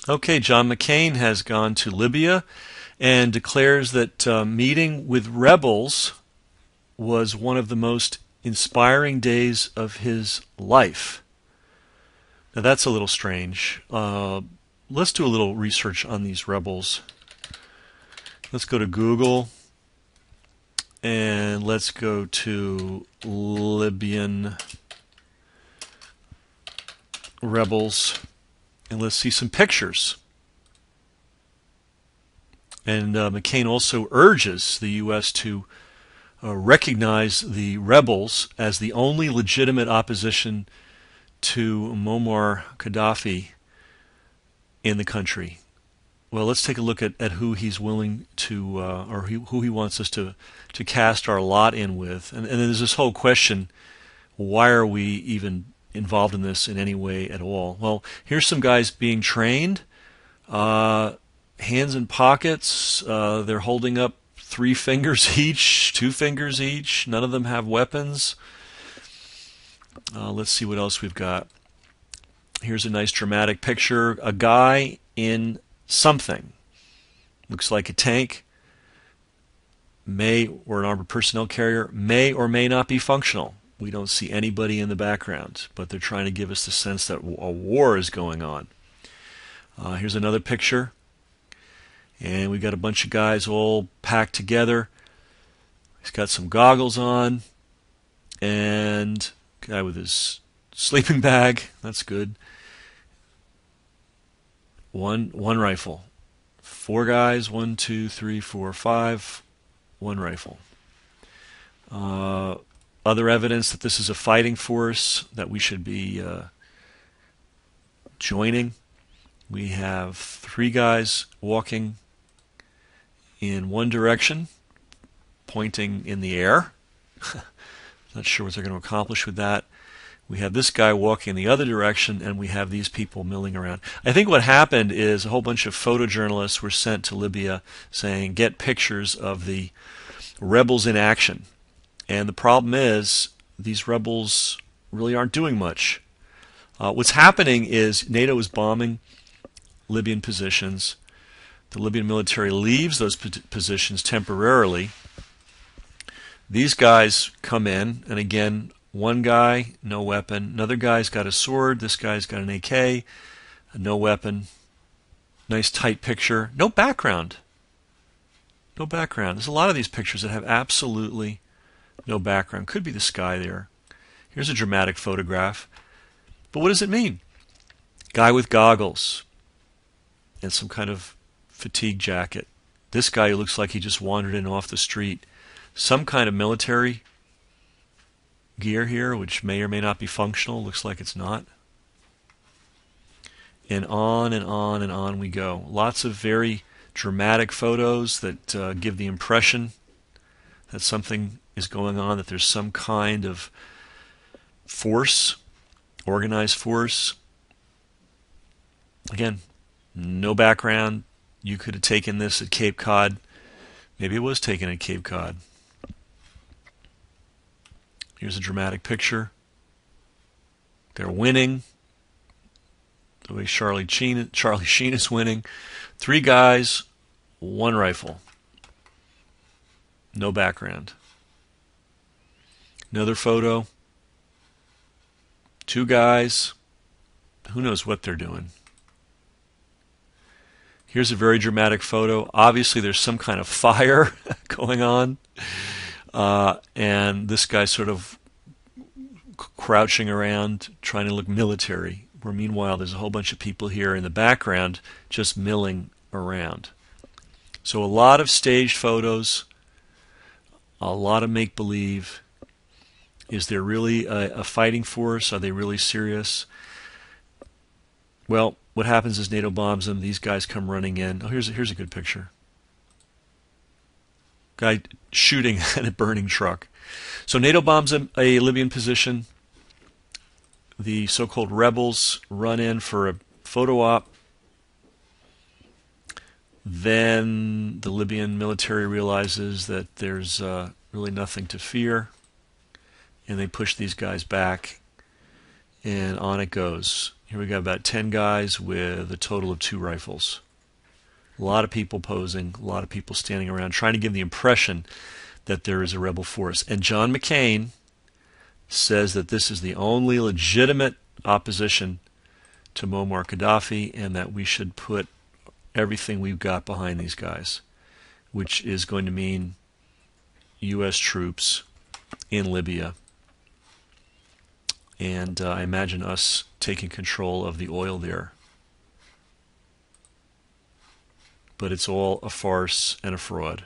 Okay, John McCain has gone to Libya and declares that meeting with rebels was one of the most inspiring days of his life. Now that's a little strange. Let's do a little research on these rebels. Let's go to Google and let's go to Libyan rebels and let's see some pictures. And McCain also urges the U.S. to recognize the rebels as the only legitimate opposition to Muammar Gaddafi in the country. Well, let's take a look at who he's willing to, or who he wants us to cast our lot in with. And then there's this whole question, why are we even involved in this in any way at all? Well, here's some guys being trained. Hands in pockets. They're holding up 3 fingers each, 2 fingers each. None of them have weapons. Let's see what else we've got. Here's a nice dramatic picture. A guy in something. Looks like a tank. Or an armored personnel carrier. May or may not be functional. We don't see anybody in the background, but they're trying to give us the sense that a war is going on. Here's another picture. And we've got a bunch of guys all packed together. He's got some goggles on. And a guy with his sleeping bag. That's good. One rifle. 4 guys. 1, 2, 3, 4, 5. 1 rifle. Other evidence that this is a fighting force that we should be joining. We have 3 guys walking in one direction, pointing in the air. Not sure what they're going to accomplish with that. We have this guy walking in the other direction, and we have these people milling around. I think what happened is a whole bunch of photojournalists were sent to Libya saying, get pictures of the rebels in action. And the problem is, these rebels really aren't doing much. What's happening is NATO is bombing Libyan positions. The Libyan military leaves those positions temporarily. These guys come in, and again, one guy, no weapon. Another guy's got a sword. This guy's got an AK, no weapon. Nice tight picture. No background. No background. There's a lot of these pictures that have absolutely no background. Could be the sky there. Here's a dramatic photograph. But what does it mean? Guy with goggles and some kind of fatigue jacket. This guy who looks like he just wandered in off the street. Some kind of military gear here, which may or may not be functional. Looks like it's not. And on and on and on we go. Lots of very dramatic photos that give the impression that something is going on, that there's some kind of force, organized force. Again, no background. You could have taken this at Cape Cod. Maybe it was taken at Cape Cod. Here's a dramatic picture. They're winning. The way Charlie Sheen is winning. 3 guys, 1 rifle. No background. Another photo. 2 guys. Who knows what they're doing? Here's a very dramatic photo. Obviously, there's some kind of fire going on. And this guy's sort of crouching around, trying to look military. Where meanwhile, there's a whole bunch of people here in the background just milling around. So a lot of staged photos, a lot of make-believe. Is there really a fighting force? Are they really serious? Well, what happens is NATO bombs them. These guys come running in. Oh, here's a good picture. Guy shooting at a burning truck. So NATO bombs a Libyan position. The so-called rebels run in for a photo op. Then the Libyan military realizes that there's really nothing to fear, and they push these guys back. And on it goes. Here we got about 10 guys with a total of 2 rifles. A lot of people posing, a lot of people standing around trying to give the impression that there is a rebel force. And John McCain says that this is the only legitimate opposition to Muammar Gaddafi and that we should put everything we've got behind these guys, which is going to mean U.S. troops in Libya. And I imagine us taking control of the oil there. But it's all a farce and a fraud.